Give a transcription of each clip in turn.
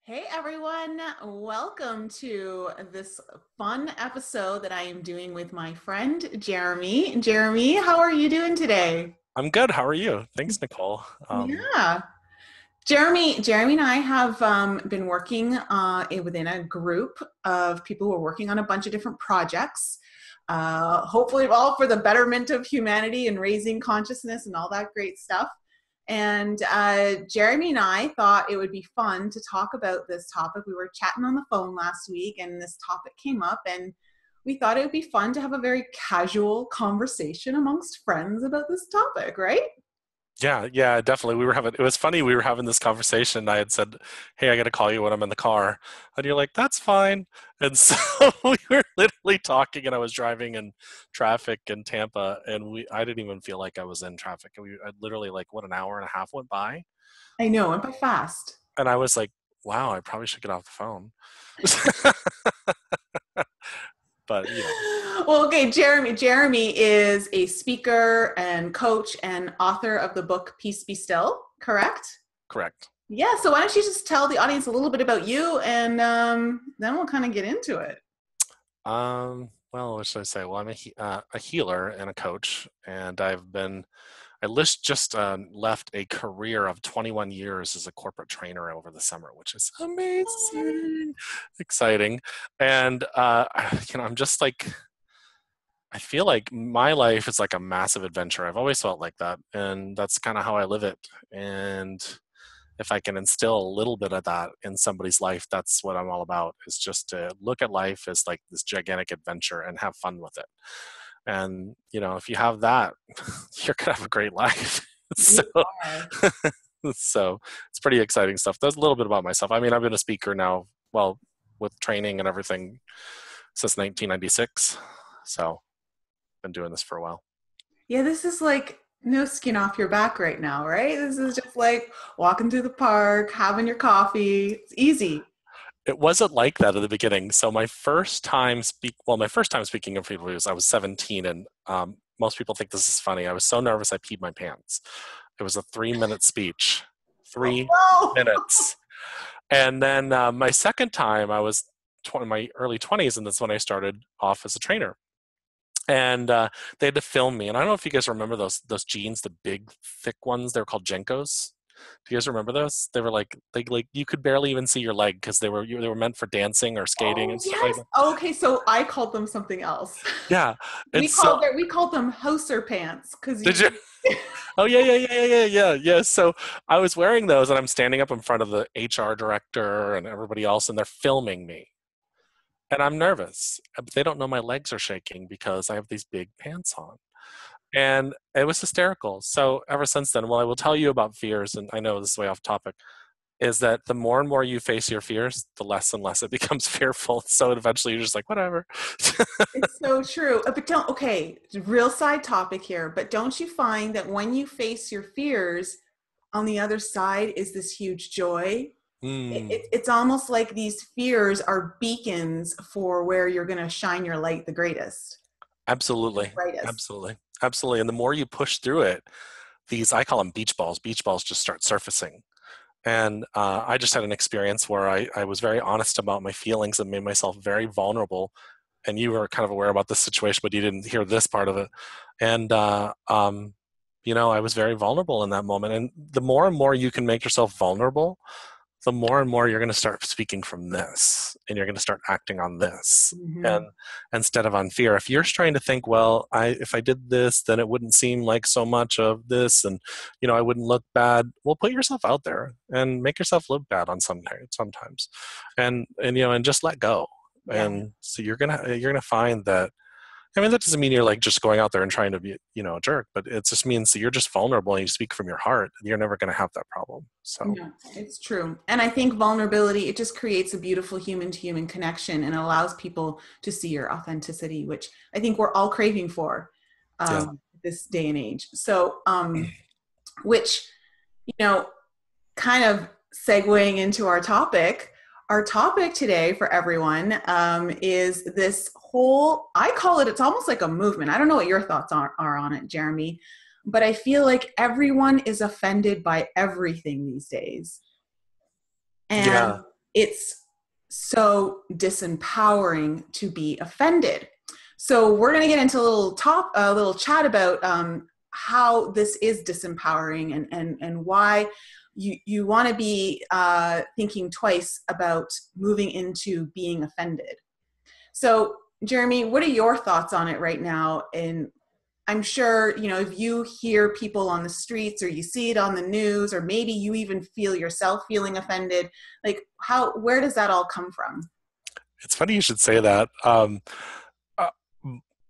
Hey everyone, welcome to this fun episode that I am doing with my friend Jeremy. Jeremy, how are you doing today? I'm good. How are you? Thanks, Nicole. Yeah. Jeremy and I have been working within a group of people who are working on a bunch of different projects, hopefully all for the betterment of humanity and raising consciousness and all that great stuff. And Jeremy and I thought it would be fun to talk about this topic. We were chatting on the phone last week and this topic came up, and we thought it would be fun to have a very casual conversation amongst friends about this topic, right? yeah, definitely. It was funny. We were having this conversation. I had said, "Hey, I got to call you when I'm in the car," and you're like, "That's fine." And so we were literally talking, and I was driving in traffic in Tampa, and I didn't even feel like I was in traffic. I literally an hour and a half went by, I know, and by fast. and I was like, "Wow, I probably should get off the phone." But Well, okay, Jeremy is a speaker and coach and author of the book Peace Be Still, correct? correct. Yeah, so why don't you just tell the audience a little bit about you, and then we'll kind of get into it. Well, what should I say? Well, I'm a healer and a coach, and I just left a career of 21 years as a corporate trainer over the summer, which is amazing, exciting. And, I'm just like, I feel like my life is like a massive adventure. I've always felt like that. And that's kind of how I live it. And if I can instill a little bit of that in somebody's life, that's what I'm all about, is just to look at life as like this gigantic adventure and have fun with it. And, if you have that, you're going to have a great life. so, You are. so it's pretty exciting stuff. That's a little bit about myself. I mean, I've been a speaker now, well, with training and everything since 1996. So been doing this for a while. Yeah, this is like no skin off your back right now, right? This is just like walking through the park, having your coffee. It's easy. It wasn't like that at the beginning. So my first time speaking in front of people was I was 17, and most people think this is funny. I was so nervous I peed my pants. It was a 3-minute speech, three Oh, minutes, and then my second time I was in my early 20s, and that's when I started off as a trainer. And they had to film me, and I don't know if you guys remember those jeans, the big thick ones. They were called Jenkos. Do you guys remember those? They were like you could barely even see your leg because they were meant for dancing or skating oh and stuff like yes. that. Okay, so I called them something else. Yeah, and We so called we called them Hauser pants because did you. you? Oh yeah. So I was wearing those, and I'm standing up in front of the HR director and everybody else, and they're filming me, and I'm nervous, but they don't know my legs are shaking because I have these big pants on. And it was hysterical. So ever since then, well, I will tell you about fears, and I know this is way off topic, is that the more and more you face your fears, the less and less it becomes fearful. So eventually you're just like, whatever. It's so true. But don't, okay, real side topic here, but don't you find that when you face your fears, on the other side is this huge joy? Mm, It's almost like these fears are beacons for where you're going to shine your light the greatest, the absolutely. brightest. Absolutely. And the more you push through it, I call them beach balls just start surfacing. And I just had an experience where I was very honest about my feelings and made myself very vulnerable. And you were kind of aware about this situation, but you didn't hear this part of it. And, I was very vulnerable in that moment. And the more and more you can make yourself vulnerable, the more and more you're going to start speaking from this, and you're going to start acting on this, and Hmm. instead of on fear. If you're trying to think, well, if I did this, then it wouldn't seem like so much of this, and I wouldn't look bad. Well, put yourself out there and make yourself look bad on sometimes, and just let go. Yeah. And so you're gonna find that. I mean, that doesn't mean you're like just going out there and trying to be, a jerk, but it just means that you're just vulnerable and you speak from your heart. You're never going to have that problem. So, No, it's true. And I think vulnerability, it just creates a beautiful human to human connection and allows people to see your authenticity, which I think we're all craving for yeah. this day and age. So, which, you know, kind of segueing into our topic today for everyone is this whole, I call it, it's almost like a movement. I don't know what your thoughts are on it, Jeremy, but I feel like everyone is offended by everything these days. And Yeah. it's so disempowering to be offended. So we're going to get into a little chat about how this is disempowering and why you want to be thinking twice about moving into being offended. So Jeremy, what are your thoughts on it right now? And I'm sure, you know, if you hear people on the streets or you see it on the news, or maybe you even feel yourself feeling offended, like where does that all come from? It's funny you should say that. Uh,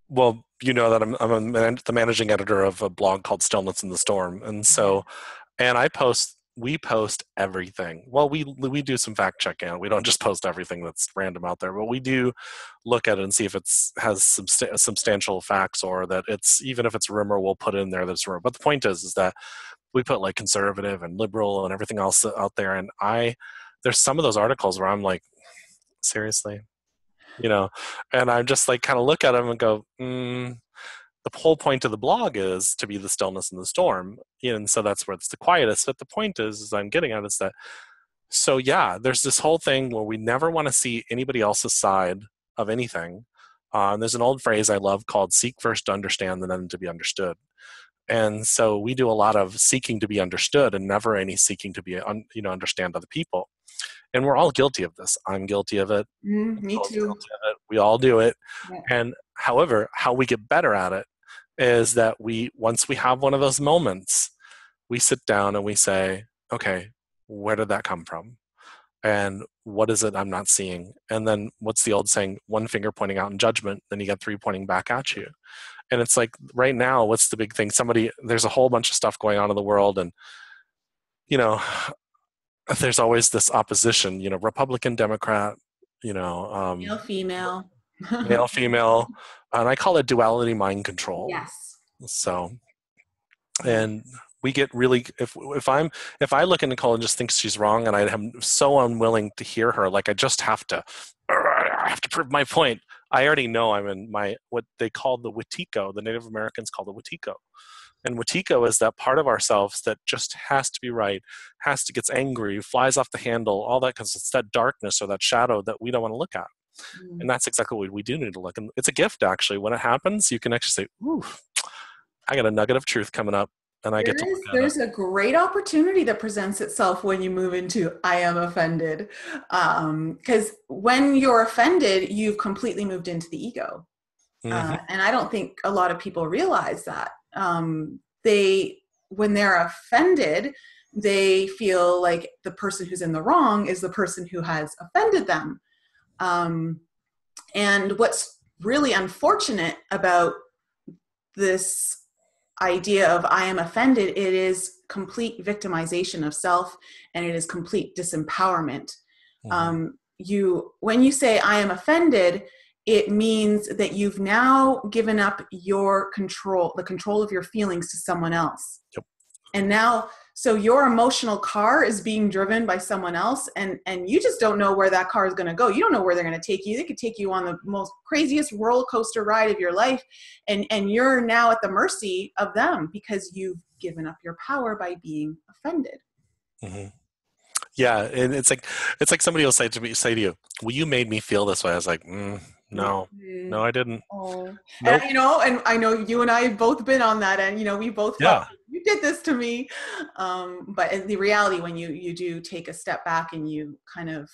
well, you know that the managing editor of a blog called Stillness in the Storm. And so, and we post everything. Well, we do some fact checking. We don't just post everything that's random out there, but we do look at it and see if has substantial facts, or that it's, even if it's rumor, we'll put it in there that it's rumor. But the point is that we put like conservative and liberal and everything else out there. And there's some of those articles where I'm like, seriously, you know, and I just like kind of look at them and go, the whole point of the blog is to be the stillness in the storm. And so that's where it's the quietest. But the point is I'm getting at is that, so yeah, there's this whole thing where we never want to see anybody else's side of anything. And there's an old phrase I love called seek first to understand and then to be understood. And so we do a lot of seeking to be understood and never any seeking to be, understand other people. And we're all guilty of this. I'm guilty of it. Me too. We all do it. Yeah. And however, how we get better at it is that once we have one of those moments, we sit down and we say, okay, where did that come from? And what is it I'm not seeing? And then what's the old saying, one finger pointing out in judgment, then you got three pointing back at you. And it's like, right now, what's the big thing? There's a whole bunch of stuff going on in the world, and, you know, there's always this opposition, you know, Republican, Democrat, male, female, male, female, and I call it duality mind control. Yes. So, and we get really, if I look at Nicole and just think she's wrong, and I am so unwilling to hear her, like I have to prove my point. I already know I'm in what they call the Wetiko. The Native Americans call the Wetiko. And Wetiko is that part of ourselves that just has to be right, gets angry, flies off the handle, all that, because it's that darkness or that shadow that we don't want to look at. And that's exactly what we do need to look. And it's a gift, actually. When it happens, you can actually say, ooh, I got a nugget of truth coming up. And there's a great opportunity that presents itself when you move into I am offended. Because when you're offended, you've completely moved into the ego. And I don't think a lot of people realize that. When they're offended, they feel like the person who's in the wrong is the person who has offended them. And what's really unfortunate about this idea of I am offended, it is complete victimization of self, and it is complete disempowerment. When you say I am offended, it means that you've now given up the control of your feelings to someone else. Yep. And now, so your emotional car is being driven by someone else, and you just don't know where that car is going to go. You don't know where they're going to take you. They could take you on the most craziest roller coaster ride of your life, and you're now at the mercy of them because you've given up your power by being offended. Mm-hmm. Yeah, and it's like somebody will say to you, well, you made me feel this way. I was like, no, I didn't. Oh. Nope. And, and I know you and I have both been on that, and we both thought, you did this to me. But in the reality, when you do take a step back and you kind of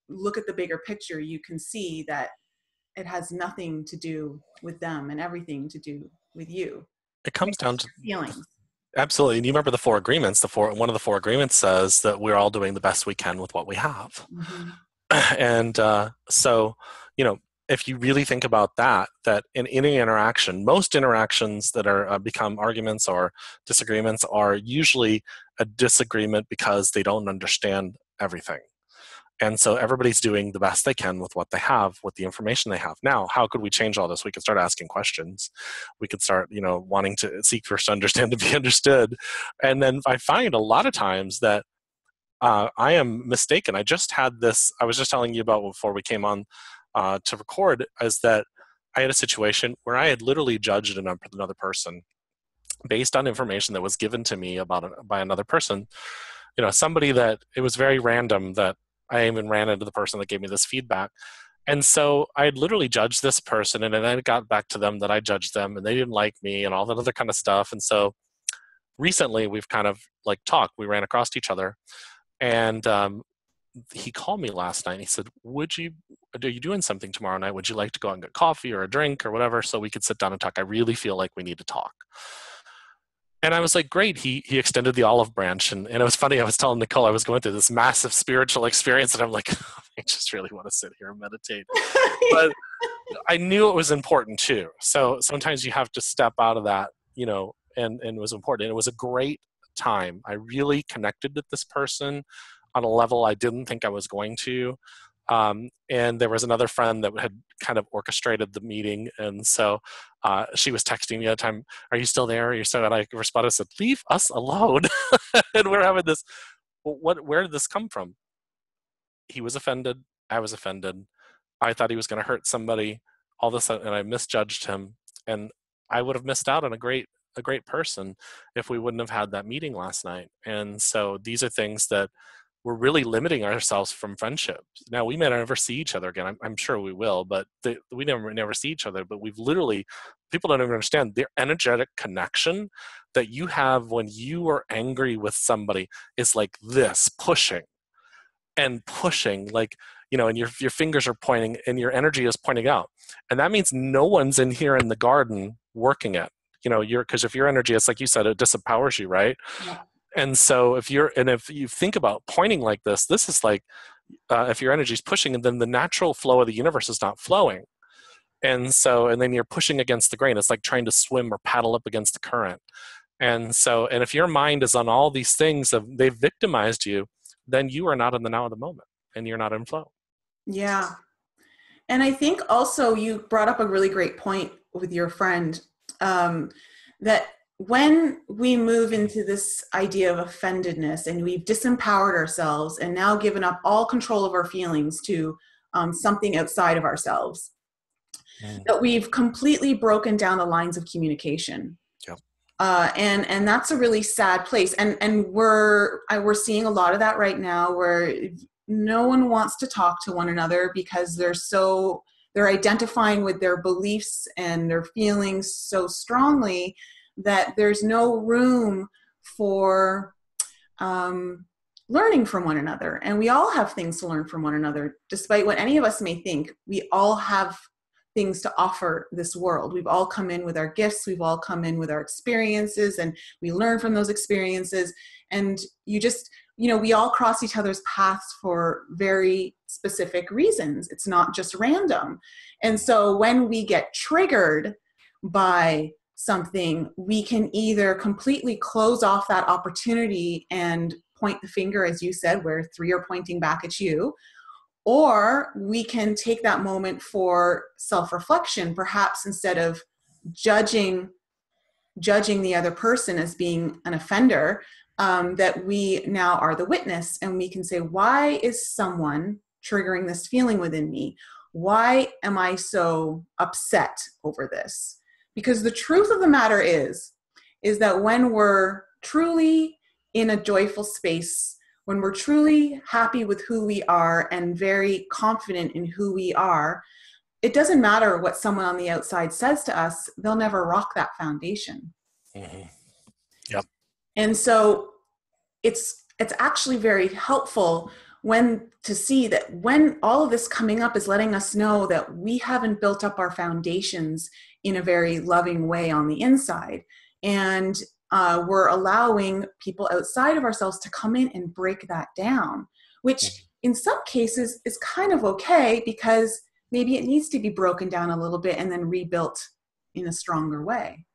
look at the bigger picture, you can see that it has nothing to do with them and everything to do with you. It comes down to feelings. Absolutely. And you remember the 4 agreements. One of the 4 agreements says that we're all doing the best we can with what we have. And so, if you really think about that in any interaction, most interactions that are become arguments or disagreements are usually a disagreement because they don't understand everything. And so everybody's doing the best they can with what they have, with the information they have. Now, how could we change all this? We could start asking questions. We could start, wanting to seek first to understand to be understood. And then I find a lot of times that I am mistaken. I was just telling you about before we came on to record, is that I had a situation where I had literally judged another person based on information that was given to me by another person. Somebody that it was very random that I even ran into the person that gave me this feedback. And so I had literally judged this person, and then I got back to them that I judged them and they didn't like me and all that other kind of stuff. And so recently we've kind of like talked, we ran across each other, and he called me last night and he said, are you doing something tomorrow night? Would you like to go out and get coffee or a drink or whatever so we could sit down and talk? I really feel like we need to talk. And I was like, great. He extended the olive branch. And it was funny. I was telling Nicole I was going through this massive spiritual experience. And I'm like, I just really want to sit here and meditate. But I knew it was important too. So sometimes you have to step out of that, and it was important. And it was a great time. I really connected with this person on a level I didn't think I was going to. And there was another friend that had kind of orchestrated the meeting. And so she was texting me at the time, are you still there? Are you still? And I responded, I said, leave us alone. And we're having this, where did this come from? He was offended. I was offended. I thought he was going to hurt somebody. All of a sudden, and I misjudged him. And I would have missed out on a great person if we wouldn't have had that meeting last night. And so these are things that we're really limiting ourselves from friendships. Now, we may never see each other again. I'm sure we will, but we never see each other. But we've literally, people don't even understand the energetic connection that you have when you are angry with somebody is like this, pushing, like, and your fingers are pointing and your energy is pointing out. And that means no one's in here in the garden working it. Because if your energy, it's like you said, it disempowers you, right? Yeah. And so if you think about pointing like this is like, if your energy is pushing, and then the natural flow of the universe is not flowing. And then you're pushing against the grain. It's like trying to swim or paddle up against the current. And if your mind is on all these things they've victimized you, then you are not in the now of the moment and you're not in flow. Yeah. And I think also you brought up a really great point with your friend, that when we move into this idea of offendedness and we've disempowered ourselves and now given up all control of our feelings to something outside of ourselves, that we've completely broken down the lines of communication. Yep. And that's a really sad place. And we're seeing a lot of that right now, where no one wants to talk to one another because they're identifying with their beliefs and their feelings so strongly that there's no room for learning from one another. And we all have things to learn from one another. Despite what any of us may think, we all have things to offer this world. We've all come in with our gifts. We've all come in with our experiences, and we learn from those experiences. And we all cross each other's paths for very specific reasons. It's not just random. And so when we get triggered by something, we can either completely close off that opportunity and point the finger, as you said, where three are pointing back at you, or we can take that moment for self-reflection, perhaps instead of judging the other person as being an offender, that we now are the witness, and we can say, why is someone triggering this feeling within me? Why am I so upset over this? Because the truth of the matter is that when we're truly in a joyful space, when we're truly happy with who we are and very confident in who we are, it doesn't matter what someone on the outside says to us, they'll never rock that foundation. Mm-hmm. Yep. And so it's actually very helpful to see that when all of this coming up is letting us know that we haven't built up our foundations in a very loving way on the inside. And we're allowing people outside of ourselves to come in and break that down, which in some cases is kind of okay, because maybe it needs to be broken down a little bit and then rebuilt in a stronger way.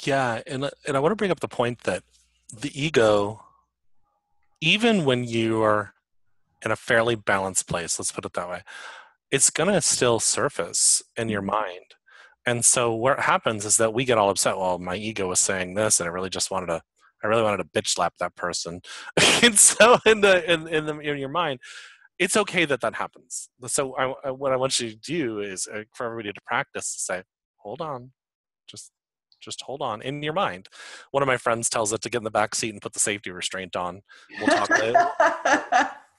Yeah, and I want to bring up the point that the ego, even when you are in a fairly balanced place, let's put it that way, it's going to still surface in your mind. And so what happens is that we get all upset. Well, my ego was saying this, and I really wanted to bitch slap that person. And so in your mind, it's okay that happens. So what I want you to do is for everybody to practice to say, hold on, just hold on in your mind. One of my friends tells it to get in the back seat and put the safety restraint on. We'll talk later.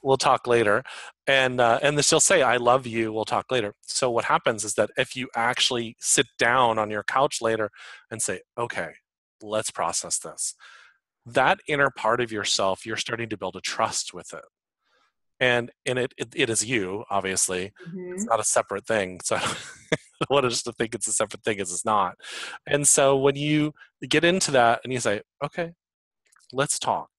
we'll talk later. And then she'll say, I love you, we'll talk later. So what happens is that if you actually sit down on your couch later and say, okay, let's process this, that inner part of yourself, you're starting to build a trust with it. And it is you, obviously. It's Mm-hmm. not a separate thing. So I don't want us to think it's a separate thing, as it's not. And so when you get into that and you say, okay, let's talk.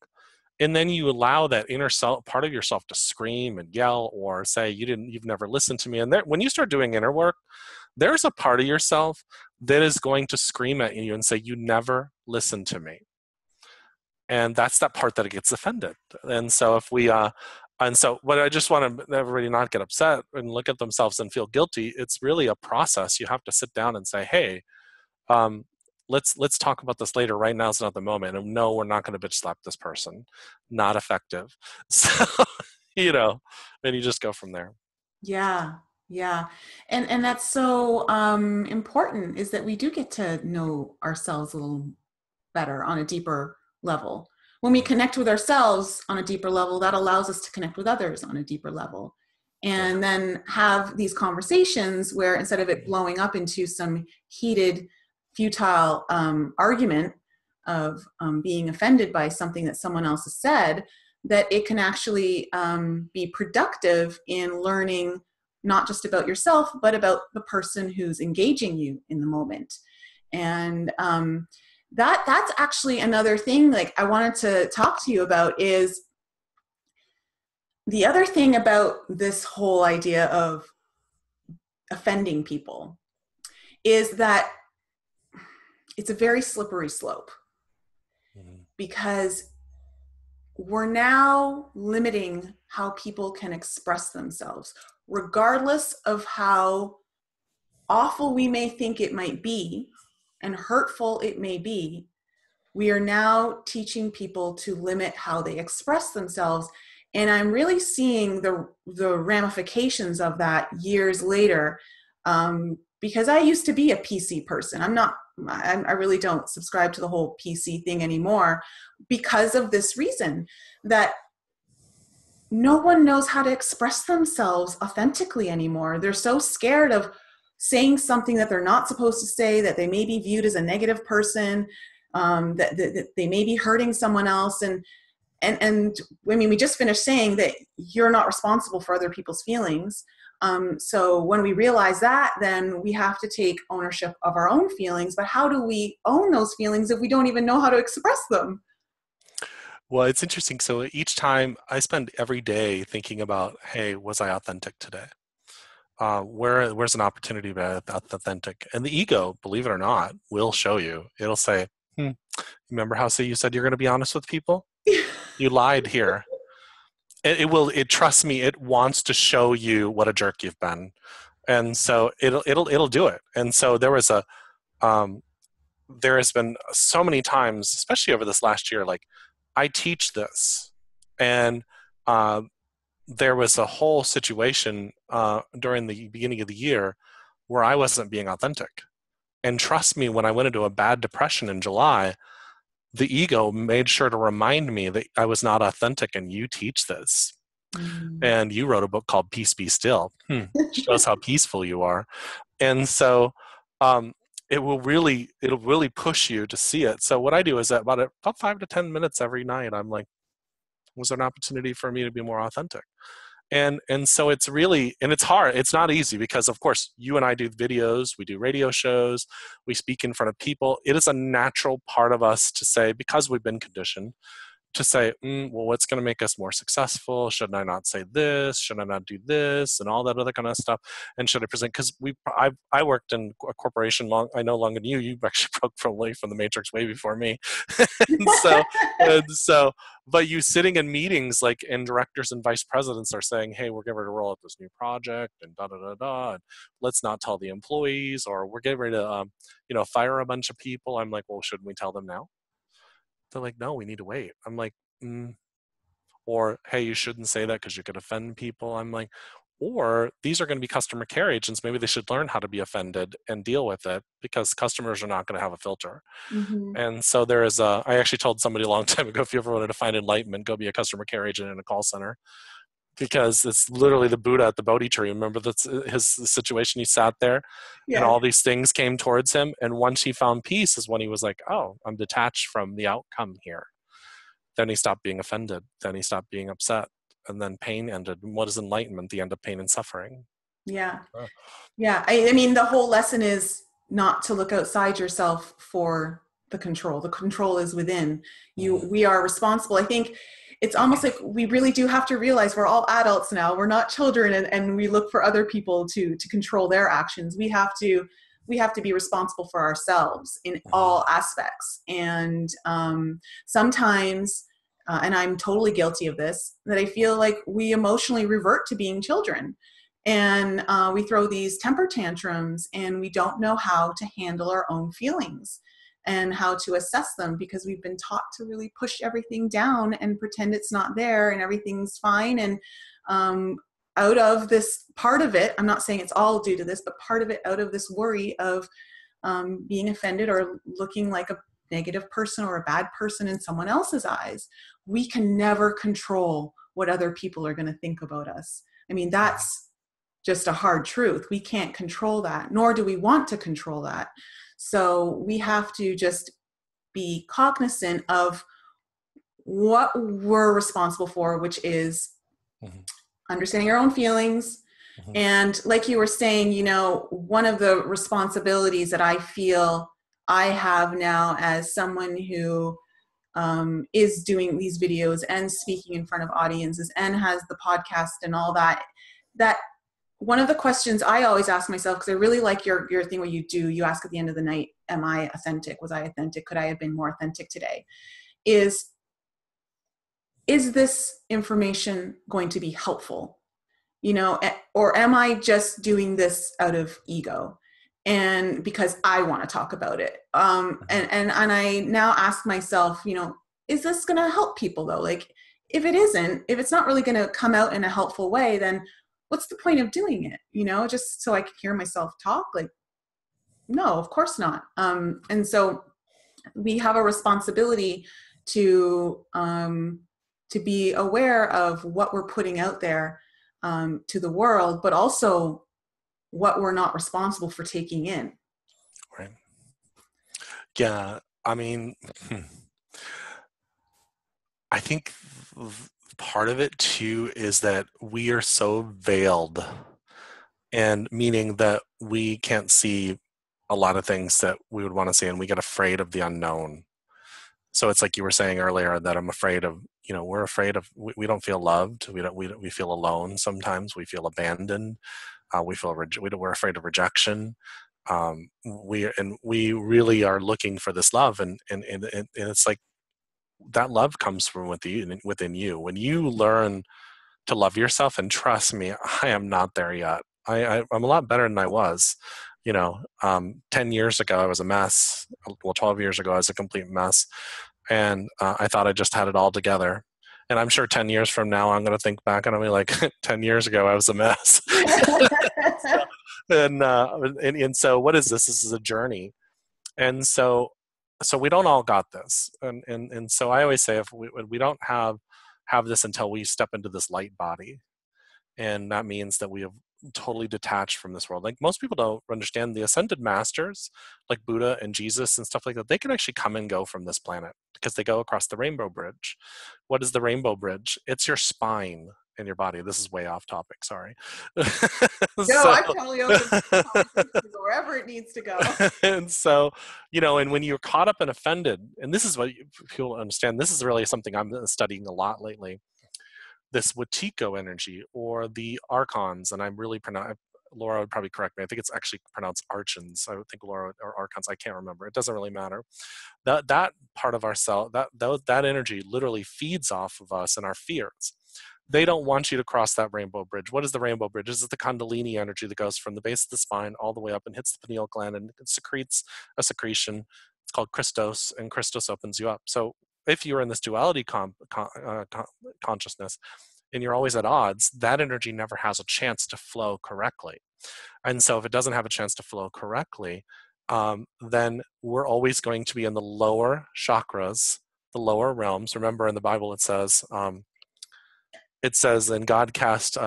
And then you allow that inner self, part of yourself, to scream and yell or say, you've never listened to me. And when you start doing inner work, there's a part of yourself that is going to scream at you and say, you never listened to me. And that's that part that it gets offended. And so what I just want everybody not get upset and look at themselves and feel guilty. It's really a process. You have to sit down and say, hey, let's talk about this later. Right now is not the moment. And no, we're not going to bitch slap this person. Not effective. So, and you just go from there. Yeah. Yeah. And that's so important, is that we do get to know ourselves a little better on a deeper level. When we connect with ourselves on a deeper level, that allows us to connect with others on a deeper level. And then have these conversations where, instead of it blowing up into some heated, futile argument of being offended by something that someone else has said, that it can actually be productive in learning not just about yourself, but about the person who's engaging you in the moment. And that's actually another thing, like, I wanted to talk to you about, is the other thing about this whole idea of offending people is that it's a very slippery slope, because we're now limiting how people can express themselves, regardless of how awful we may think it might be and hurtful it may be. We are now teaching people to limit how they express themselves. And I'm really seeing the ramifications of that years later, because I used to be a PC person. I really don't subscribe to the whole PC thing anymore, because of this reason, that no one knows how to express themselves authentically anymore. They're so scared of saying something that they're not supposed to say, that they may be viewed as a negative person, that they may be hurting someone else. And I mean, we just finished saying that you're not responsible for other people's feelings. So when we realize that, then we have to take ownership of our own feelings. But how do we own those feelings if we don't even know how to express them? Well, it's interesting. So each time I spend every day thinking about, hey, was I authentic today? Where's an opportunity to be authentic? And the ego, believe it or not, will show you. It'll say, remember how you said you're going to be honest with people? You lied here. It trusts me, it wants to show you what a jerk you've been. And so it'll do it. And so there has been so many times, especially over this last year, like, I teach this, and there was a whole situation during the beginning of the year where I wasn't being authentic. And trust me, when I went into a bad depression in July, the ego made sure to remind me that I was not authentic, and you teach this. And you wrote a book called Peace Be Still. Shows how peaceful you are. And so it'll really push you to see it. So what I do is that about 5 to 10 minutes every night, I'm like, was there an opportunity for me to be more authentic? And so it's really, and it's hard. It's not easy, because of course you and I do videos, we do radio shows, we speak in front of people. It is a natural part of us to say, because we've been conditioned to say, well, what's going to make us more successful? Should I not say this? Should I not do this? And all that other kind of stuff. And should I present? Because I worked in a corporation longer than you. You actually broke from the Matrix way before me. and so, but you sitting in meetings, like, and directors and vice presidents are saying, hey, we're getting ready to roll out this new project, and and let's not tell the employees, or we're getting ready to fire a bunch of people. I'm like, well, shouldn't we tell them now? They're like, no, we need to wait. I'm like, or, hey, you shouldn't say that because you could offend people. I'm like, or these are going to be customer care agents. Maybe they should learn how to be offended and deal with it, because customers are not going to have a filter. And so I actually told somebody a long time ago, if you ever wanted to find enlightenment, go be a customer care agent in a call center. because it's literally the Buddha at the Bodhi tree. Remember that's his situation. He sat there and Yeah. all these things came towards him. And once he found peace is when he was like, oh, I'm detached from the outcome here. Then he stopped being offended. Then he stopped being upset. And then pain ended. And what is enlightenment? The end of pain and suffering. Yeah. Oh. Yeah. I mean, the whole lesson is not to look outside yourself for the control. The control is within you. We are responsible. I think it's almost like we really do have to realize we're all adults now. We're not children, and we look for other people to control their actions. We have to be responsible for ourselves in all aspects. And sometimes, and I'm totally guilty of this, that I feel like we emotionally revert to being children. And we throw these temper tantrums, and we don't know how to handle our own feelings and how to assess them, because we've been taught to really push everything down and pretend it's not there and everything's fine. And out of this part of it, I'm not saying it's all due to this, but part of it out of this worry of being offended or looking like a negative person or a bad person in someone else's eyes, we can never control what other people are going to think about us. I mean, that's just a hard truth. We can't control that, nor do we want to control that. So we have to just be cognizant of what we're responsible for, which is understanding our own feelings. And like you were saying, you know, one of the responsibilities that I feel I have now as someone who is doing these videos and speaking in front of audiences and has the podcast and all that, that one of the questions I always ask myself, because I really like your thing where you ask at the end of the night, am I authentic? Was I authentic? Could I have been more authentic today? Is this information going to be helpful? You know, or am I just doing this out of ego and because I want to talk about it? And I now ask myself, you know, is this going to help people though? Like, if it's not really going to come out in a helpful way, then what's the point of doing it? You know, just so I can hear myself talk? Like, no, of course not. And so we have a responsibility to be aware of what we're putting out there to the world, but also what we're not responsible for taking in. Right. Yeah. I mean, I think part of it too is that we are so veiled, and meaning that we can't see a lot of things that we would want to see, and we get afraid of the unknown. So it's like you were saying earlier that I'm afraid of, you know, we're afraid of, we don't feel loved. We feel alone. Sometimes we feel abandoned. We're afraid of rejection. We really are looking for this love. And it's like that love comes from within you. When you learn to love yourself, and trust me, I am not there yet. I'm a lot better than I was. You know, 10 years ago, I was a mess. Well, 12 years ago, I was a complete mess. And I thought I just had it all together. And I'm sure 10 years from now, I'm going to think back and I'll be like, 10 years ago, I was a mess. And so what is this? This is a journey. And so we don't all got this. And so I always say, if we don't have this until we step into this light body. And that means that we have totally detached from this world. Like, most people don't understand the ascended masters, like Buddha and Jesus and stuff like that. They can actually come and go from this planet because they go across the rainbow bridge. What is the rainbow bridge? It's your spine and your body. This is way off topic. Sorry. No, I'm totally open to go wherever it needs to go. And so, you know, and when you're caught up and offended, and this is what people understand, this is really something I'm studying a lot lately, this Watiko energy or the archons, and I'm really Laura would probably correct me. I think it's actually pronounced archons. I would think Laura or archons. I can't remember. It doesn't really matter. That part of ourself, that energy literally feeds off of us and our fears. They don't want you to cross that rainbow bridge. What is the rainbow bridge? This is the Kundalini energy that goes from the base of the spine all the way up and hits the pineal gland, and it secretes a secretion. It's called Christos, and Christos opens you up. So if you're in this duality consciousness and you're always at odds, that energy never has a chance to flow correctly. And so if it doesn't have a chance to flow correctly, then we're always going to be in the lower chakras, the lower realms. Remember in the Bible it says, it says, and God cast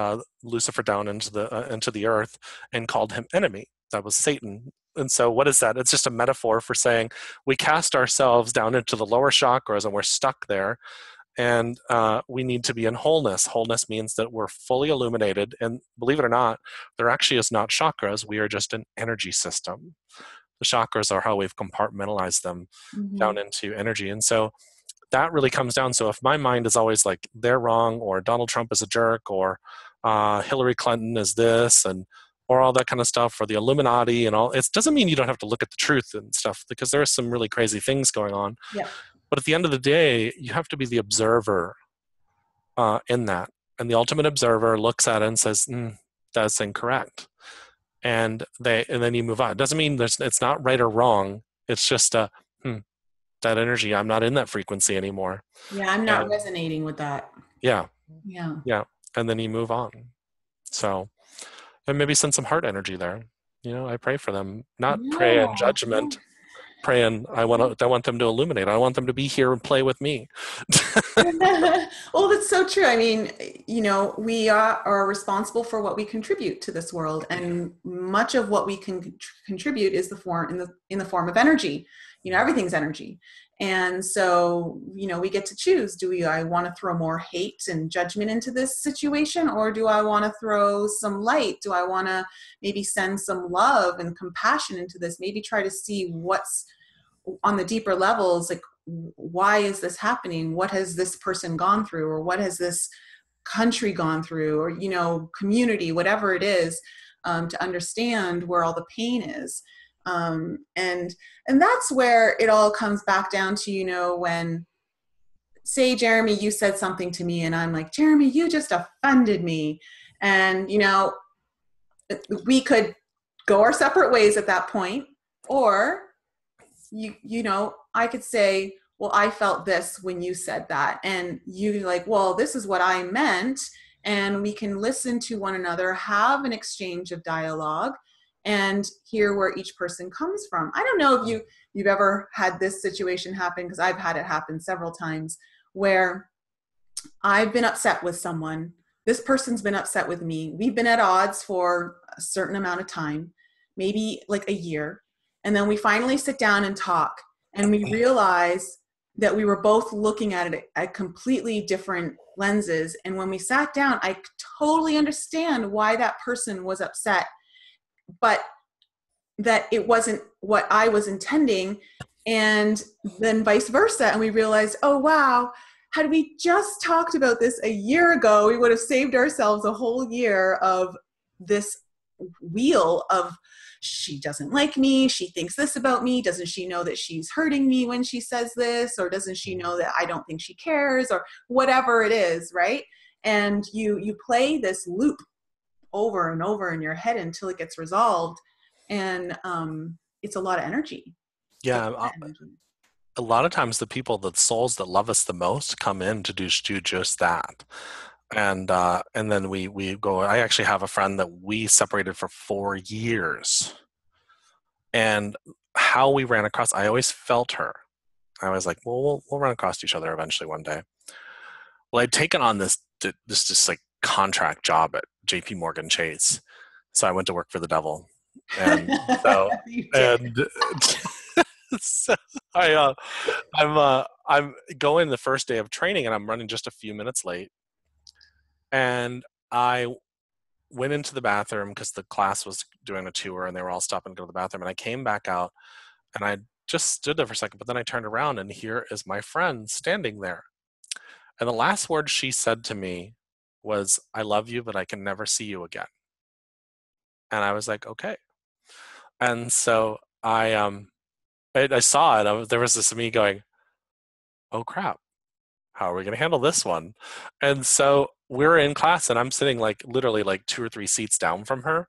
Lucifer down into the earth and called him enemy. That was Satan. And so what is that? It's just a metaphor for saying we cast ourselves down into the lower chakras and we're stuck there. And we need to be in wholeness. Wholeness means that we're fully illuminated. And believe it or not, there actually is not chakras. We are just an energy system. The chakras are how we've compartmentalized them down into energy. And so that really comes down. So if my mind is always like, they're wrong, or Donald Trump is a jerk, or Hillary Clinton is this, and or all that kind of stuff, or the Illuminati and all, it doesn't mean you don't have to look at the truth and stuff, because there are some really crazy things going on. Yeah. But at the end of the day, you have to be the observer in that. And the ultimate observer looks at it and says, that's incorrect. And then you move on. It doesn't mean it's not right or wrong. It's just that energy, I'm not in that frequency anymore. Yeah, I'm not resonating with that. Yeah. Yeah. Yeah. And then you move on. So, and maybe send some heart energy there. I pray for them. Not pray in judgment. Praying, I want them to illuminate. I want them to be here and play with me. Well, that's so true. I mean, we are responsible for what we contribute to this world, and much of what we can contribute is in the form of energy. Everything's energy, and so we get to choose. I want to throw more hate and judgment into this situation, or do I want to throw some light? Do I want to maybe send some love and compassion into this? Maybe try to see what's on the deeper levels, like, why is this happening? What has this person gone through, or what has this country gone through, or community, whatever it is, to understand where all the pain is. And that's where it all comes back down to, when, say, Jeremy, you said something to me and I'm like, Jeremy, you just offended me. And, we could go our separate ways at that point, or I could say, well, I felt this when you said that. And you like, well, this is what I meant. And we can listen to one another, have an exchange of dialogue, and hear where each person comes from. I don't know if you've ever had this situation happen, because I've had it happen several times, where I've been upset with someone. This person's been upset with me. We've been at odds for a certain amount of time, maybe like a year. And then we finally sit down and talk, and we realize that we were both looking at it at completely different lenses. And when we sat down, I totally understand why that person was upset, but that it wasn't what I was intending. And then vice versa. And we realized, oh, wow, had we just talked about this a year ago, we would have saved ourselves a whole year of this wheel of, she doesn't like me, she thinks this about me, doesn't she know that she's hurting me when she says this, or doesn't she know that I don't think she cares, or whatever it is, right? And you play this loop over and over in your head until it gets resolved. And it's a lot of energy. Yeah. A lot of times the souls that love us the most come in to do just that. And then we go, I actually have a friend that we separated for 4 years. And how we ran across, I always felt her. I was like, well, we'll run across each other eventually one day. Well, I'd taken on this just like contract job at JP Morgan Chase. So I went to work for the devil. And so, so I'm going the first day of training, and I'm running just a few minutes late. And I went into the bathroom because the class was doing a tour and they were all stopping to go to the bathroom. And I came back out, and I just stood there for a second, but then I turned around, and here is my friend standing there. And the last word she said to me was, I love you, but I can never see you again. And I was like, okay. And so I saw it. There was this me going, oh crap, how are we going to handle this one? And so we're in class, and I'm sitting like literally like 2 or 3 seats down from her.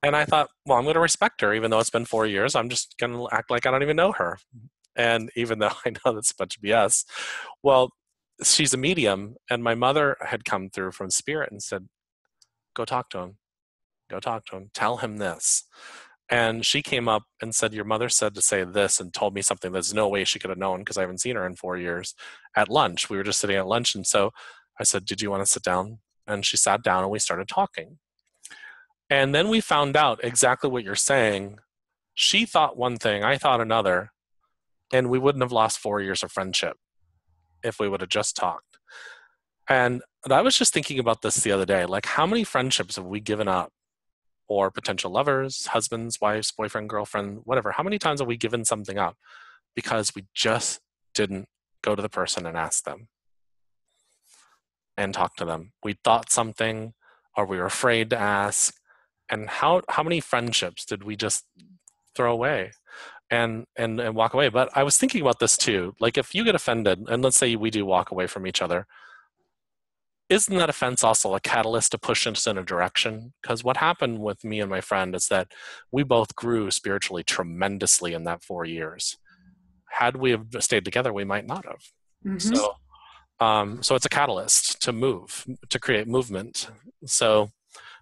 And I thought, well, I'm going to respect her, even though it's been 4 years. I'm just going to act like I don't even know her. And even though I know that's a bunch of BS, well, she's a medium, and my mother had come through from spirit and said, go talk to him. Go talk to him. Tell him this. And she came up and said, your mother said to say this, and told me something there's no way she could have known, because I haven't seen her in 4 years, at lunch. We were just sitting at lunch. And so I said, did you want to sit down? And she sat down and we started talking. And then we found out exactly what you're saying. She thought one thing, I thought another, and we wouldn't have lost 4 years of friendship if we would have just talked. And I was just thinking about this the other day, like how many friendships have we given up, or potential lovers, husbands, wives, boyfriend, girlfriend, whatever. How many times have we given something up because we just didn't go to the person and ask them and talk to them? We thought something, or we were afraid to ask. And how many friendships did we just throw away and walk away? But I was thinking about this too. Like if you get offended, and let's say we do walk away from each other, isn't that offense also a catalyst to push us in a direction? Because what happened with me and my friend is that we both grew spiritually tremendously in that 4 years. Had we have stayed together, we might not have. Mm-hmm. So it's a catalyst to move, to create movement. So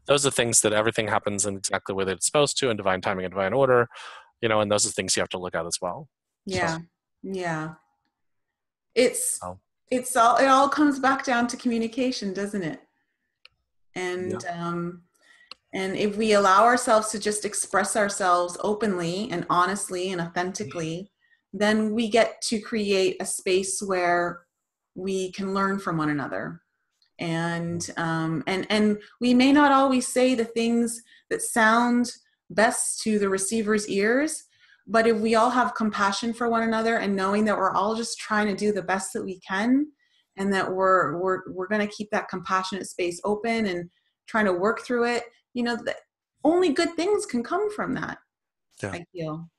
those are things that everything happens in exactly the way that it's supposed to, in divine timing and divine order, and those are things you have to look at as well. Yeah. So. Yeah. It all comes back down to communication, doesn't it? And and if we allow ourselves to just express ourselves openly and honestly and authentically, then we get to create a space where we can learn from one another. And we may not always say the things that sound best to the receiver's ears, but if we all have compassion for one another and knowing that we're all just trying to do the best that we can, and that we're going to keep that compassionate space open and trying to work through it, that only good things can come from that. Yeah. I feel.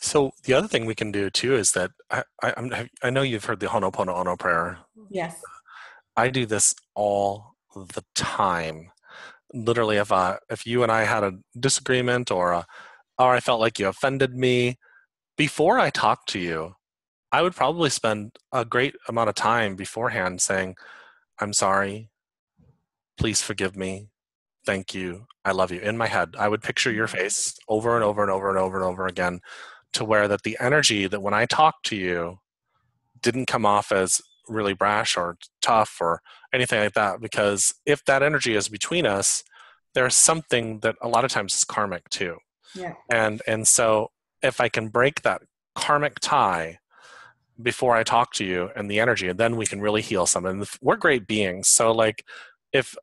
So the other thing we can do too is that I know you've heard the Ho'oponopono prayer. Yes. I do this all the time. Literally, if you and I had a disagreement or I felt like you offended me, before I talk to you, I would probably spend a great amount of time beforehand saying, I'm sorry, please forgive me, thank you, I love you. In my head, I would picture your face over and over and over and over and over again, to where that the energy that when I talk to you didn't come off as really brash or tough or anything like that. Because if that energy is between us, there's something that a lot of times is karmic too. Yeah. And so if I can break that karmic tie before I talk to you and the energy, and then we can really heal something. And we're great beings. So like if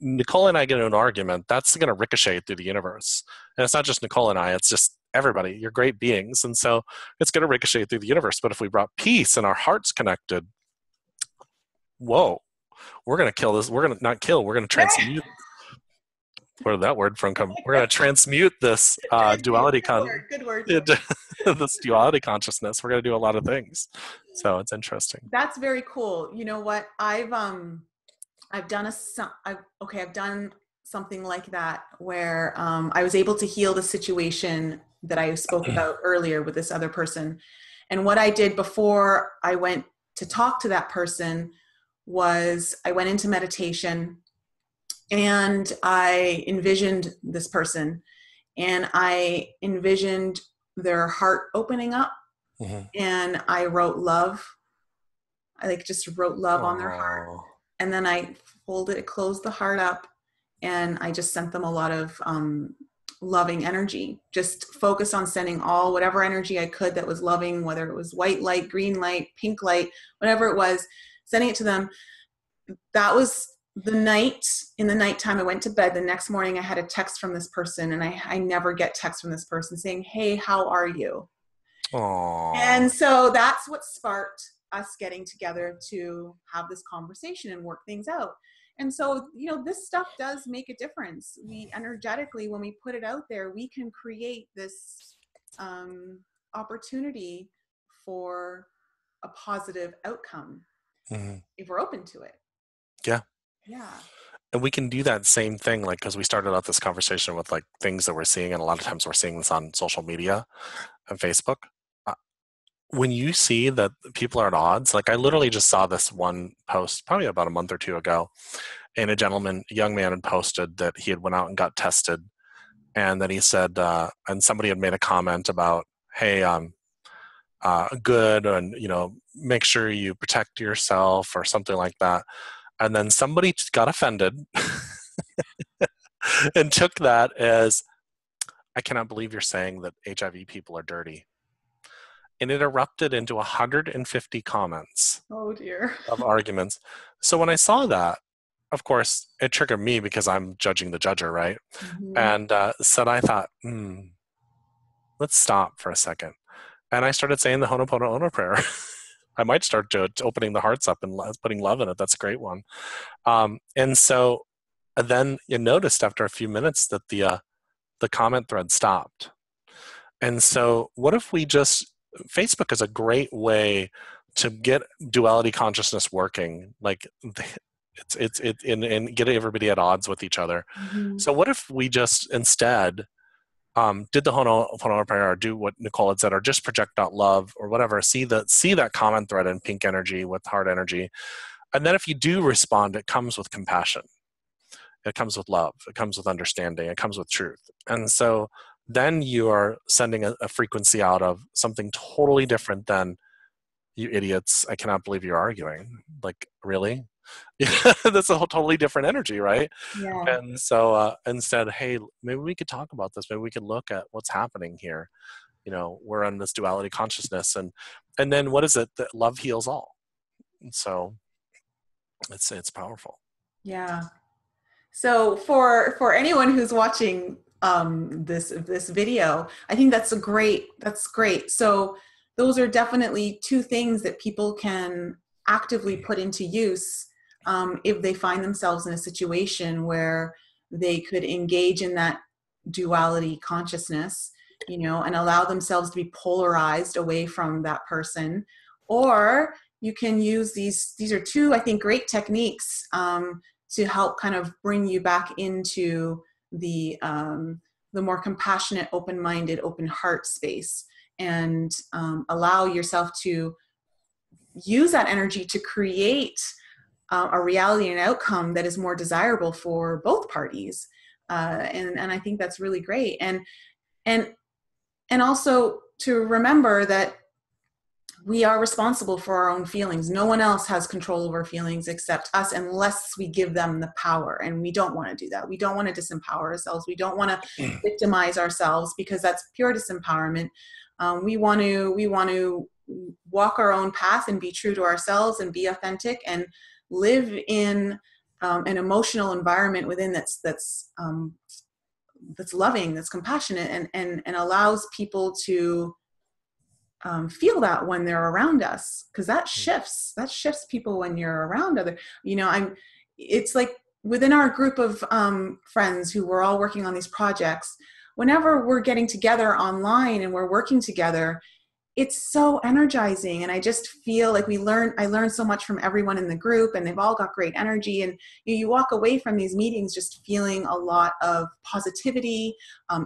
Nicole and I get into an argument, that's going to ricochet through the universe. And it's not just Nicole and I, it's just everybody. You're great beings. And so it's going to ricochet through the universe. But if we brought peace and our hearts connected, whoa, we're going to kill this. We're going to not kill, we're going to transmute. Where did that word from come? We're going to transmute this duality. Good word. This duality consciousness. We're going to do a lot of things. So it's interesting. That's very cool. You know what? I've done something like that where I was able to heal the situation that I spoke about earlier with this other person. And what I did before I went to talk to that person was I went into meditation and I envisioned this person, and I envisioned their heart opening up, and I wrote love. I just wrote love on their heart. And then I closed the heart up, and I just sent them a lot of loving energy. Just focused on sending whatever energy I could that was loving, whether it was white light, green light, pink light, whatever it was, sending it to them. That was in the nighttime. I went to bed. The next morning I had a text from this person, and I never get text from this person saying, hey, how are you? Aww. And so that's what sparked us getting together to have this conversation and work things out. And so, this stuff does make a difference. We energetically, when we put it out there, we can create this opportunity for a positive outcome if we're open to it. Yeah. Yeah. And we can do that same thing, like, because we started out this conversation with like things that we're seeing, and a lot of times we're seeing this on social media and Facebook. When you see that people are at odds, like I literally just saw this one post probably about a month or two ago, and a young man had posted that he had went out and got tested, and then he said, and somebody had made a comment about, hey, good, and make sure you protect yourself or something like that. And then somebody got offended and took that as, I cannot believe you're saying that HIV people are dirty. And it erupted into 150 comments Oh dear. of arguments. So when I saw that, of course, it triggered me because I'm judging the judger, right? Mm-hmm. And said, I thought, let's stop for a second. And I started saying the Ho'oponopono prayer. I might start opening the hearts up and putting love in it. That's a great one. And so then you noticed after a few minutes that the comment thread stopped. And so what if we just, Facebook is a great way to get duality consciousness working, like and get everybody at odds with each other. Mm-hmm. So what if we just instead did the Ho'oponopono prayer, or do what Nicole had said, or just project out love or whatever, see that common thread in pink energy with heart energy. And then if you do respond, it comes with compassion. It comes with love. It comes with understanding. It comes with truth. And so then you are sending a frequency out of something totally different than, you idiots, I cannot believe you're arguing. Like, really? That's a whole totally different energy, right? Yeah. And so instead, hey, maybe we could talk about this. Maybe we could look at what's happening here. We're on this duality consciousness. And then what is it? That love heals all. And so it's powerful. Yeah. So for anyone who's watching this video, I think that's great. So those are definitely two things that people can actively put into use if they find themselves in a situation where they could engage in that duality consciousness, and allow themselves to be polarized away from that person. Or you can use these are two, I think, great techniques to help kind of bring you back into the more compassionate, open-minded, open heart space, and allow yourself to use that energy to create a reality and outcome that is more desirable for both parties. And I think that's really great. And also to remember that we are responsible for our own feelings. No one else has control over feelings except us, unless we give them the power. And we don't want to do that. We don't want to disempower ourselves. We don't want to victimize ourselves, because that's pure disempowerment. We want to walk our own path and be true to ourselves and be authentic and live in an emotional environment within that's loving, that's compassionate, and allows people to feel that when they're around us, because that shifts people when you're around other. It's like within our group of friends who were all working on these projects, whenever we're getting together online and we're working together, it's so energizing. And I just feel like I learned so much from everyone in the group, and they've all got great energy. And you walk away from these meetings just feeling a lot of positivity,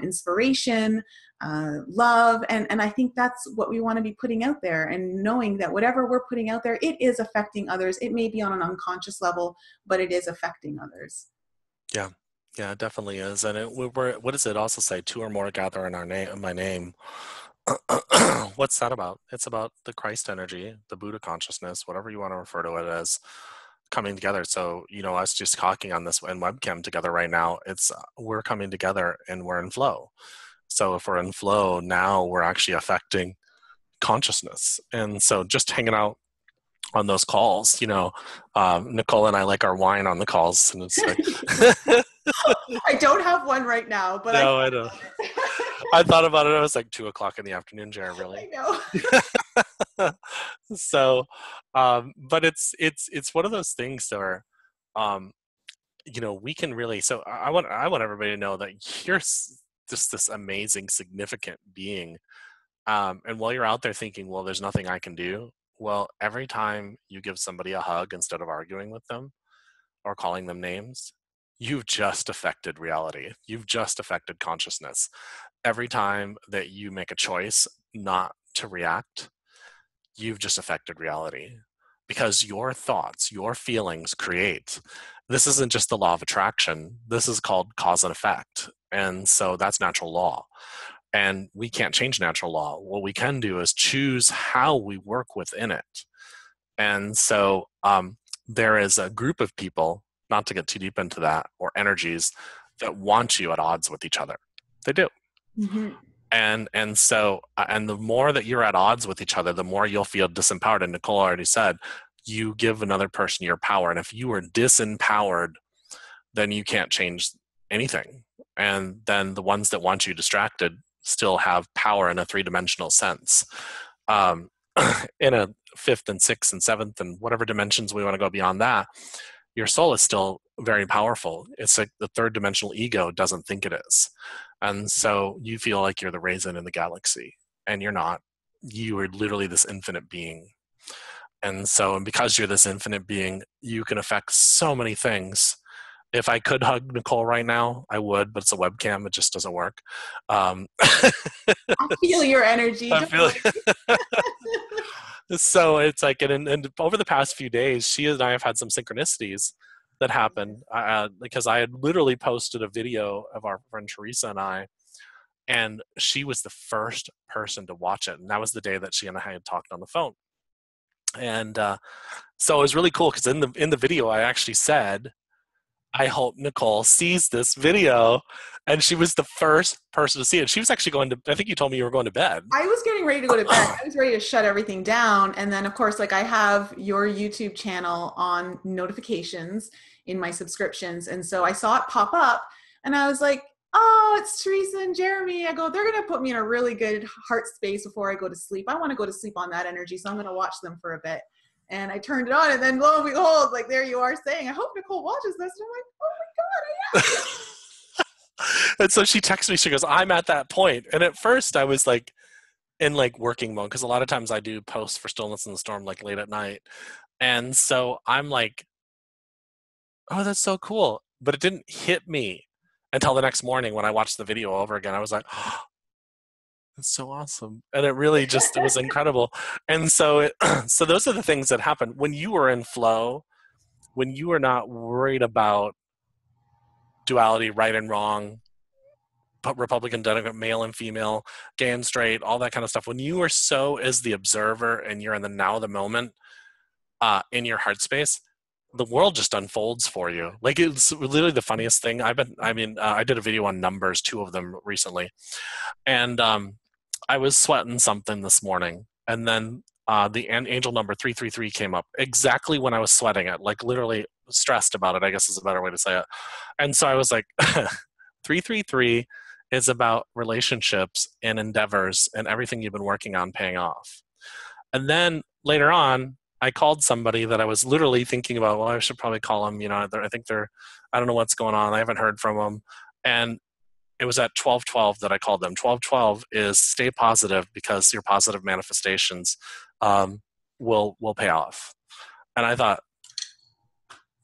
inspiration, love. And I think that's what we want to be putting out there, and knowing that whatever we're putting out there, it is affecting others. It may be on an unconscious level, but it is affecting others. Yeah, it definitely is. And what does it also say? Two or more gather in my name. What's that about? It's about the Christ energy, the Buddha consciousness, whatever you want to refer to it as, coming together. So, us just talking on this in webcam together right now, we're coming together and we're in flow. So if we're in flow now, we're actually affecting consciousness. And so just hanging out on those calls, Nicole and I like our wine on the calls, and it's like I don't have one right now, but no, I don't. I thought about it. It was like 2:00 in the afternoon, Jeremy. Really? I know. So, but it's one of those things where, we can really. So I want everybody to know that you're just this amazing, significant being. And while you're out there thinking, well, there's nothing I can do. Well, every time you give somebody a hug instead of arguing with them or calling them names, you've just affected reality. You've just affected consciousness. Every time that you make a choice not to react, you've just affected reality, because your thoughts, your feelings create. This isn't just the law of attraction. This is called cause and effect. And so that's natural law. And we can't change natural law. What we can do is choose how we work within it. And so there is a group of people, not to get too deep into that, or energies that want you at odds with each other. They do. Mm-hmm. And so the more that you're at odds with each other, the more you'll feel disempowered. And Nicole already said, you give another person your power. And if you are disempowered, then you can't change anything. And then the ones that want you distracted still have power in a three-dimensional sense. In a fifth and sixth and seventh and whatever dimensions we want to go beyond that, your soul is still very powerful. It's like the third dimensional ego doesn't think it is. And so you feel like you're the raisin in the galaxy, and you're not. You are literally this infinite being. And so, and because you're this infinite being, you can affect so many things. If I could hug Nicole right now, I would, but it's a webcam. It just doesn't work. I feel your energy. I feel so it's like, and over the past few days, she and I have had some synchronicities that happened because I had literally posted a video of our friend Teresa and I, and she was the first person to watch it. And that was the day that she and I had talked on the phone. And so it was really cool because in the video, I actually said, I hope Nicole sees this video. And she was the first person to see it. She was actually going to, I think you told me you were going to bed. I was getting ready to go to bed. I was ready to shut everything down. And then of course, like I have your YouTube channel on notifications in my subscriptions. And so I saw it pop up and I was like, oh, it's Teresa and Jeremy. I go, they're going to put me in a really good heart space before I go to sleep. I want to go to sleep on that energy. So I'm going to watch them for a bit. And I turned it on and then lo and behold, like there you are saying, I hope Nicole watches this. And I'm like, oh my God, I am. And so she texted me, she goes, I'm at that point. And at first I was like in like working mode, because a lot of times I do posts for Stillness in the Storm like late at night. And so I'm like, oh, that's so cool. But it didn't hit me until the next morning when I watched the video over again. I was like, oh, that's so awesome. And it really just, it was incredible. And so so those are the things that happen when you are in flow, when you are not worried about duality, right and wrong, Republican, Democrat, male and female, gay and straight, all that kind of stuff. When you are so as the observer and you're in the now, the moment, in your heart space, the world just unfolds for you. Like it's literally the funniest thing. I did a video on numbers, 2 of them recently, and I was sweating something this morning, and then the angel number 333 came up exactly when I was sweating it, like literally stressed about it, I guess is a better way to say it. And so I was like, 333 is about relationships and endeavors and everything you've been working on paying off. And then later on, I called somebody that I was literally thinking about, well, I should probably call them, I think I don't know what's going on. I haven't heard from them. And it was at 12:12 that I called them. 12:12 is stay positive because your positive manifestations will pay off. And I thought,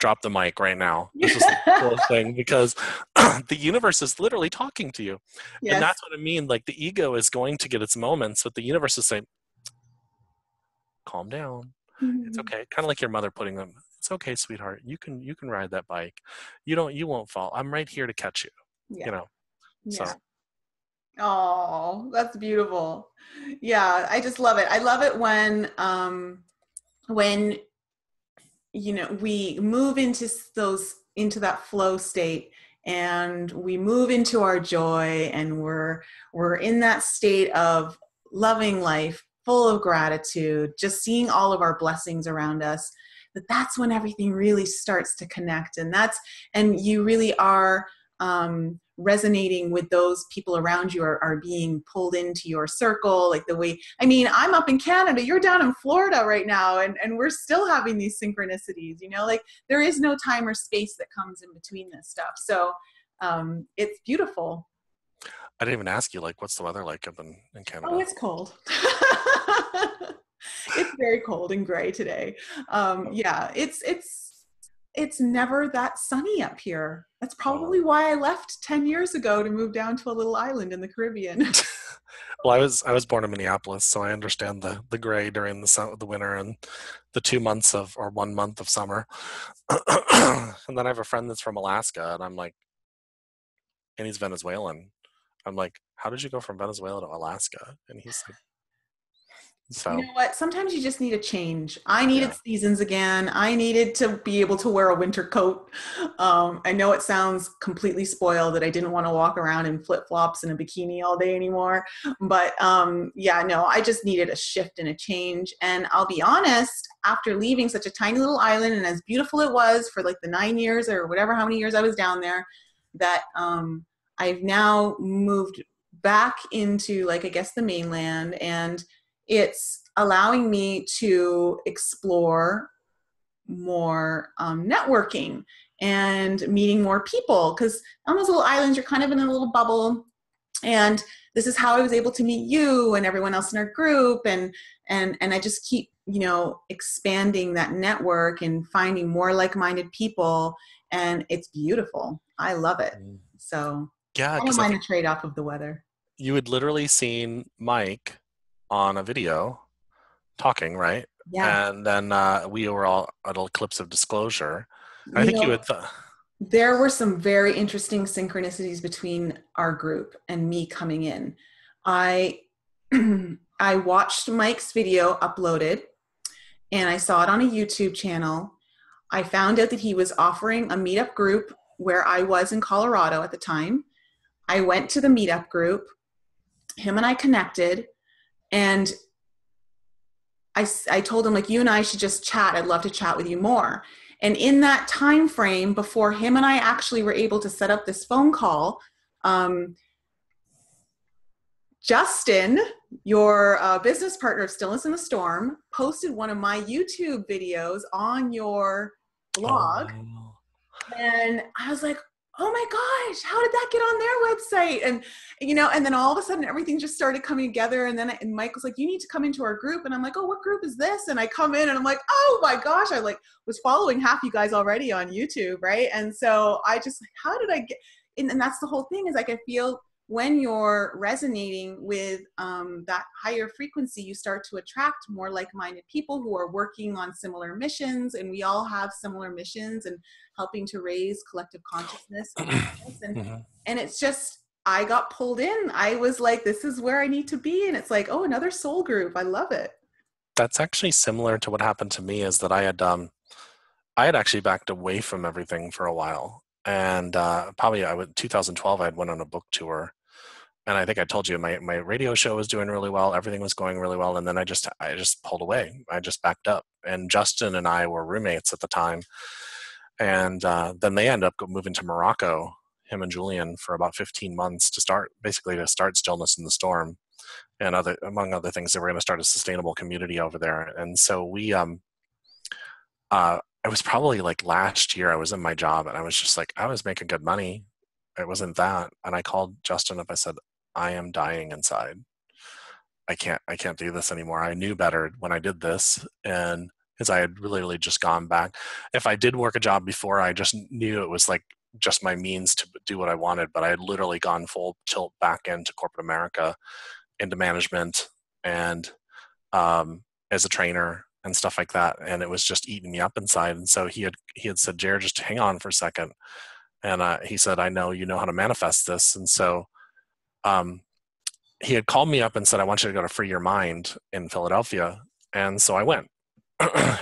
drop the mic right now. This is the coolest thing because the universe is literally talking to you. Yes. And that's what I mean. Like the ego is going to get its moments, but the universe is saying, calm down. Mm-hmm. It's okay. Kind of like your mother putting them, it's okay, sweetheart. You can ride that bike. You won't fall. I'm right here to catch you. Yeah. Yeah. So. Oh, that's beautiful. Yeah. I just love it. I love it when we move into that flow state and we move into our joy and we're in that state of loving life, full of gratitude, just seeing all of our blessings around us, that's when everything really starts to connect. And you really are resonating with those people around you are being pulled into your circle. Like I'm up in Canada, you're down in Florida right now, and we're still having these synchronicities, like there is no time or space that comes in between this stuff. So it's beautiful. I didn't even ask you, like, what's the weather like up in Canada? Oh, it's cold. It's very cold and gray today. Yeah, it's never that sunny up here. That's probably why I left 10 years ago to move down to a little island in the Caribbean. Well, I was born in Minneapolis, so I understand the gray during the winter and the 2 months or 1 month of summer. And then I have a friend that's from Alaska, and I'm like, and he's Venezuelan. I'm like, how did you go from Venezuela to Alaska? And he said, You so know what? Sometimes you just need a change. I needed yeah. seasons again. I needed to be able to wear a winter coat. I know it sounds completely spoiled that I didn't want to walk around in flip flops and a bikini all day anymore. But yeah, no, I just needed a shift and a change. And I'll be honest, after leaving such a tiny little island, and as beautiful it was for like the 9 years or whatever, how many years I was down there, that I've now moved back into, like, I guess, the mainland, and it's allowing me to explore more networking and meeting more people, because on those little islands you're kind of in a little bubble, and this is how I was able to meet you and everyone else in our group, and I just keep, expanding that network and finding more like-minded people, and it's beautiful. I love it. So Yeah, I don't because I mind the think trade-off of the weather. you had literally seen Mike on a video talking, right? Yeah. And then we were all at Eclipse of Disclosure. I You think you know, had, there were some very interesting synchronicities between our group and me coming in. I I watched Mike's video uploaded, and I saw it on a YouTube channel. I found out that he was offering a meetup group where I was in Colorado at the time. I went to the meetup group. Him and I connected, and I told him, like, you and I should just chat. I'd love to chat with you more. And in that time frame, before him and I actually were able to set up this phone call, Justin, your business partner of Stillness in the Storm, posted one of my YouTube videos on your blog. oh, And I was like, oh my gosh, how did that get on their website? And, and then all of a sudden everything just started coming together. And then Mike was like, you need to come into our group. And I'm like, oh, what group is this? And I come in and I'm like, oh my gosh, I was following half you guys already on YouTube. Right. And so I just, how did I get, and that's the whole thing, is like, I feel when you're resonating with that higher frequency, you start to attract more like-minded people who are working on similar missions, and we all have similar missions and helping to raise collective consciousness, awareness, mhm. and it's just, I got pulled in. I was like, this is where I need to be, and it's like, oh, another soul group. I love it. That's actually similar to what happened to me. Is that I had actually backed away from everything for a while, and probably 2012 I had went on a book tour, and I think I told you my radio show was doing really well, everything was going really well, and then I just pulled away. I just backed up, and Justin and I were roommates at the time, and then they ended up moving to Morocco, him and Julian, for about 15 months to start Stillness in the Storm, and among other things, they were going to start a sustainable community over there. And so we it was probably like last year I was in my job, and I was just like, I was making good money. It wasn't that. And I called Justin up. I said, I am dying inside. I can't do this anymore. I knew better when I did this. And because I had really just gone back. If I did work a job before, I just knew it was like just my means to do what I wanted. But I had literally gone full tilt back into corporate America, into management, and as a trainer and stuff like that. And it was just eating me up inside. And so he had said, Jared, just hang on for a second. And he said, I know you know how to manifest this. And so he had called me up and said, I want you to go to Free Your Mind in Philadelphia. And so I went.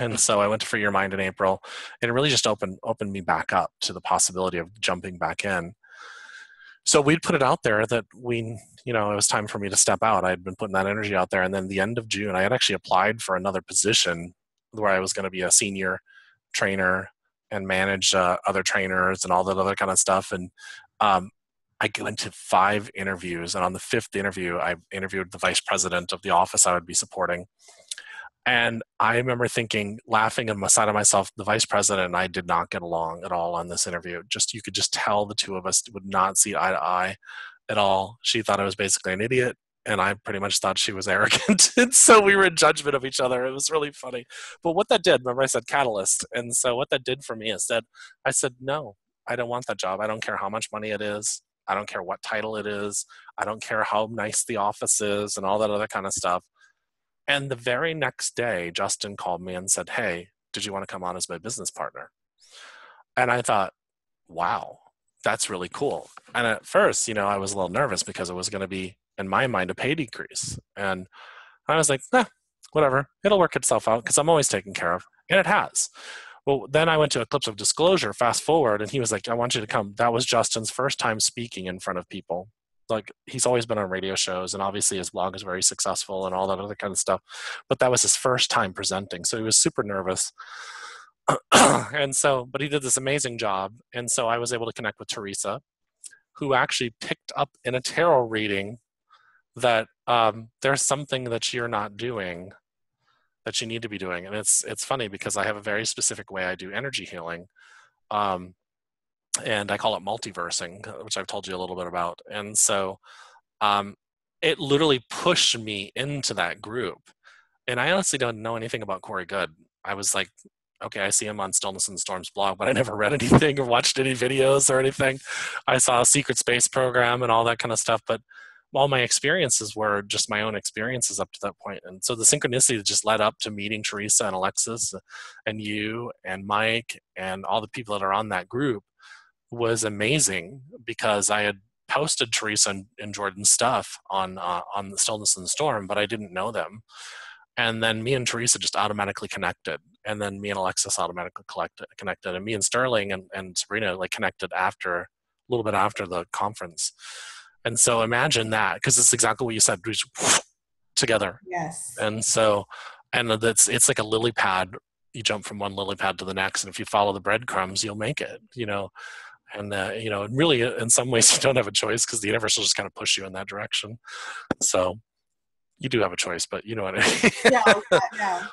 And so I went to Free Your Mind in April, and it really just opened me back up to the possibility of jumping back in. So we'd put it out there that it was time for me to step out. I had been putting that energy out there. And then the end of June, I had actually applied for another position where I was going to be a senior trainer and manage other trainers and all that other kind of stuff. And I went to 5 interviews. And on the 5th interview, I interviewed the vice president of the office I would be supporting. And I remember thinking, laughing on the side of myself, the vice president and I did not get along at all on this interview. You could just tell the two of us would not see eye to eye at all. She thought I was basically an idiot, and I pretty much thought she was arrogant. And so we were in judgment of each other. It was really funny. But what that did, remember I said catalyst. And so what that did for me is that I said, no, I don't want that job. I don't care how much money it is. I don't care what title it is. I don't care how nice the office is and all that other kind of stuff. And the very next day, Justin called me and said, hey, did you want to come on as my business partner? And I thought, wow, that's really cool. And at first, I was a little nervous because it was going to be, in my mind, a pay decrease. And I was like, whatever, it'll work itself out because I'm always taken care of. And it has. Well, then I went to Eclipse of Disclosure, fast forward, and he was like, I want you to come. That was Justin's first time speaking in front of people. Like, he's always been on radio shows, and obviously his blog is very successful and all that other kind of stuff. But that was his first time presenting. So he was super nervous. But he did this amazing job. And so I was able to connect with Teresa, who actually picked up in a tarot reading that there's something that you're not doing that you need to be doing. And it's funny because I have a very specific way I do energy healing. And I call it multiversing, which I've told you a little bit about. And so it literally pushed me into that group. And I honestly don't know anything about Corey Good. I was like, okay, I see him on Stillness in the Storm's blog, but I never read anything or watched any videos or anything. I saw a secret space program and all that kind of stuff, but all my experiences were just my own experiences up to that point. And so the synchronicity just led up to meeting Teresa and Alexis and you and Mike and all the people that are on that group was amazing, because I had posted Teresa and Jordan's stuff on the Stillness in the Storm, but I didn't know them. And then me and Teresa just automatically connected. And then me and Alexis automatically connected. And me and Sterling and Sabrina connected a little bit after the conference. And so imagine that, because it's exactly what you said, together. Yes. And so, it's like a lily pad. You jump from one lily pad to the next. And if you follow the breadcrumbs, you'll make it, And, really, in some ways, you don't have a choice, because the universe will just kind of push you in that direction. So you do have a choice, but you know what I mean. Yeah.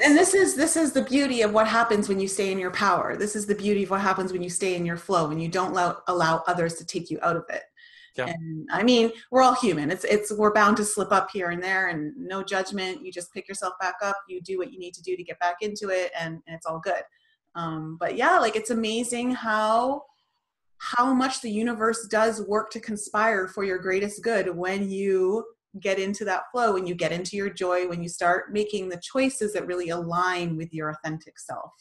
And this is the beauty of what happens when you stay in your power. This is the beauty of what happens when you stay in your flow, when you don't allow others to take you out of it. Yeah. And I mean, we're all human. We're bound to slip up here and there, and no judgment. You just pick yourself back up. You do what you need to do to get back into it, and it's all good. But yeah, it's amazing how much the universe does work to conspire for your greatest good when you get into that flow, when you get into your joy, when you start making the choices that really align with your authentic self,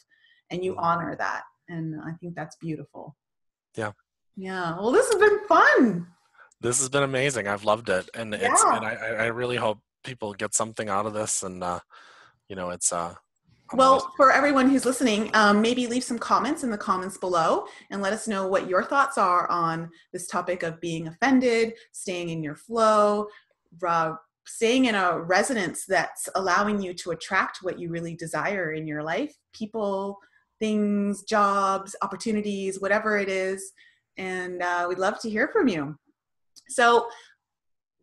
and you honor that. And I think that's beautiful. Yeah. Well, this has been fun. This has been amazing. I've loved it. And I really hope people get something out of this. And, well, for everyone who's listening, maybe leave some comments in the comments below and let us know what your thoughts are on this topic of being offended, staying in your flow, staying in a resonance that's allowing you to attract what you really desire in your life, people, things, jobs, opportunities, whatever it is. And we'd love to hear from you. So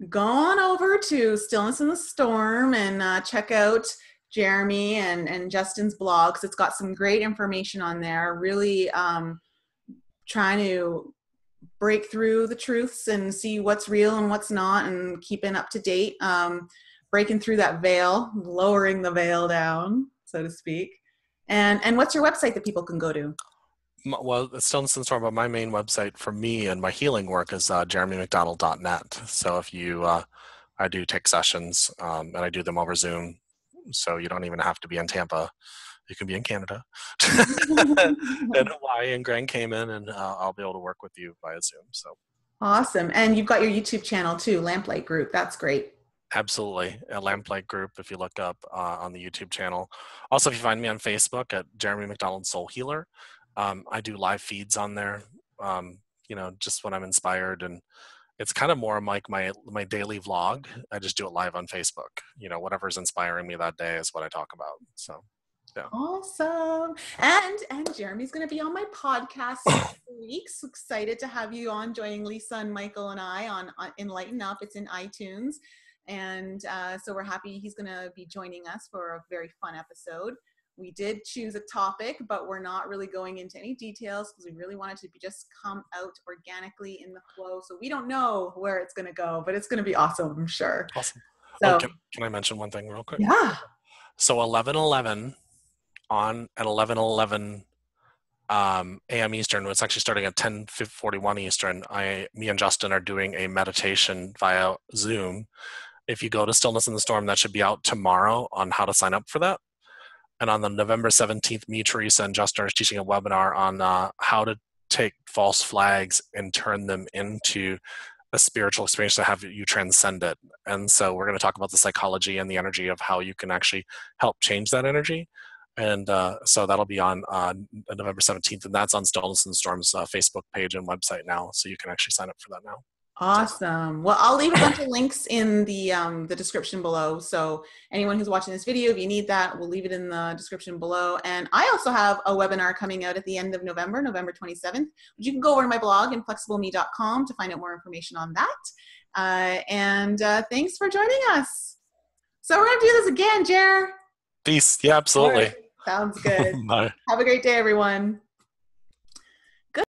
go on over to Stillness in the Storm and check out Jeremy and Justin's blogs. It's got some great information on there, really trying to break through the truths and see what's real and what's not, and keeping up to date, breaking through that veil, lowering the veil down, so to speak. And what's your website that people can go to? Well, it's Stillness in the Storm, but my main website for me and my healing work is jeremymcdonald.net. So if you, I do take sessions, and I do them over Zoom. So you don't even have to be in Tampa. You can be in Canada and Hawaii and Grand Cayman, and I'll be able to work with you via Zoom. So awesome. And you've got your YouTube channel too, Lamplight Group. That's great. Absolutely. A Lamplight Group, if you look up on the YouTube channel. Also, if you find me on Facebook at Jeremy McDonald Soul Healer, I do live feeds on there, just when I'm inspired, and it's kind of more like my daily vlog. I just do it live on Facebook. Whatever's inspiring me that day is what I talk about. So, yeah. Awesome. And Jeremy's going to be on my podcast next week. So excited to have you on, joining Lisa and Michael and I on Enlighten Up. It's in iTunes. And so we're happy he's going to be joining us for a very fun episode. We did choose a topic, but we're not really going into any details because we really wanted to just come out organically in the flow. So we don't know where it's going to go, but it's going to be awesome, I'm sure. Awesome. So, can I mention one thing real quick? Yeah. So 11:11 at 11:11 a.m. Eastern. It's actually starting at 10:41 Eastern. Me and Justin are doing a meditation via Zoom. If you go to Stillness in the Storm, that should be out tomorrow on how to sign up for that. And on the November 17th, me, Teresa, and Justin are teaching a webinar on how to take false flags and turn them into a spiritual experience to have you transcend it. And so we're going to talk about the psychology and the energy of how you can actually help change that energy. And so that'll be on November 17th, and that's on Stillness and Storm's Facebook page and website now. So you can actually sign up for that now. Awesome. Well, I'll leave a bunch of links in the description below. So anyone who's watching this video, if you need that, we'll leave it in the description below. And I also have a webinar coming out at the end of November, November 27th, which you can go over to my blog, inflexibleme.com, to find out more information on that. And thanks for joining us. So we're going to do this again, Jer. Peace. Yeah, absolutely. Right. Sounds good. Bye. Have a great day, everyone.